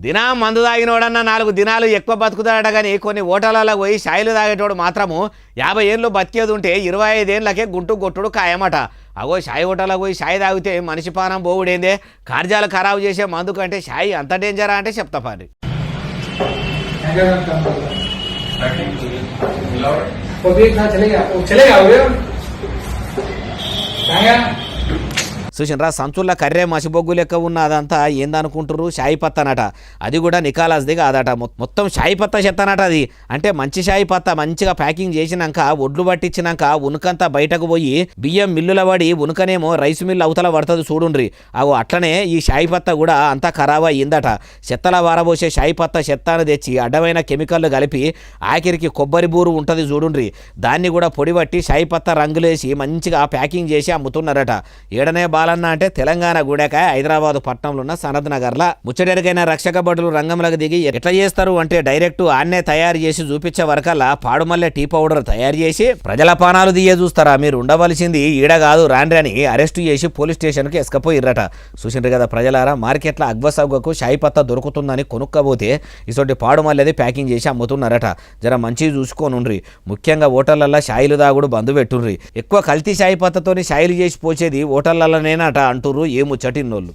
దినం మందు తాగినోడన్నా 4 దినాలు ఎక్కువ బతుకుతాడట. కానీ కొన్ని ఓటర్లలో పోయి షాయిలు తాగేటోడు మాత్రము 50 ఏళ్ళు బతికేది ఉంటే 25 ఏళ్ళకే గుంటు కొట్టుడు ఖాయమట. అగో షాయి హోటల్లో పోయి షాయి తాగితే మనిషి పానం పోవుడేందే, కార్యాలు ఖరాబు చేసే మందు కంటే షాయి అంత డేంజరా అంటే చెప్తా పారి. చూసినరా సంచుల్లో కర్రే మసిబొగ్గు లెక్క ఉన్న అదంతా ఏందనుకుంటారు, షాయి పత్తనట. అది కూడా నికాలాస్ది కాదట, మొత్తం షాయి పత్త చెత్తనట. అది అంటే మంచి షాయి పత్త మంచిగా ప్యాకింగ్ చేసినాక ఒడ్లు పట్టించినాక ఉనుకంతా బయటకు పోయి బియ్యం మిల్లుల పడి ఉనుకనేమో రైస్ మిల్లు అవతల పడుతుంది చూడుండ్రి. అగో అట్లనే ఈ షాయి పత్త కూడా అంతా ఖరాబ్ అయ్యిందట. చెత్తల వారబోసే షాయి పత్త చెత్తను తెచ్చి అడ్డమైన కెమికల్లు కలిపి ఆఖరికి కొబ్బరి బూరు ఉంటుంది చూడుండ్రి, దాన్ని కూడా పొడిపట్టి షాయి పత్త రంగులేసి మంచిగా ప్యాకింగ్ చేసి అమ్ముతున్నారట. ఏడనే బాలన్న అంటే తెలంగాణ గూడెకాయ హైదరాబాద్ పట్టణంలో ఉన్న సనద్ నగర్లా ముచ్చటెరికైన రక్షక భటులు రంగంలోకి దిగి ఎట్లా చేస్తారు అంటే డైరెక్ట్ ఆన్నే తయారు చేసి చూపించే వరకల్లా పాడుమల్లె టీ పౌడర్ తయారు చేసి ప్రజల పానాలు దియ్యే చూస్తారా, మీరు ఉండవలసింది ఈడ కాదు రాండ్రి అని అరెస్టు చేసి పోలీస్ స్టేషన్కి ఎసుకపోయిర్రట. చూసిండ్రు కదా ప్రజలారా, మార్కెట్లో అగ్వసగ్వకు షాయి పత్త దొరుకుతుందని కొనుక్కపోతే ఇసొంటి పాడుమల్లెది ప్యాకింగ్ చేసి అమ్ముతున్నారట. జర మంచిగా చూసుకోనుండ్రి. ముఖ్యంగా ఓటర్లల్లో షాయిలు దాగుడు బంద్ పెట్టుండ్రి. ఎక్కువ కల్తీ షాయి పత్తతోని షాయిలు చేసి పోసేది ఓటర్లలోనేనట అంటుర్రు ఏ ముచ్చటిన్నోళ్ళు.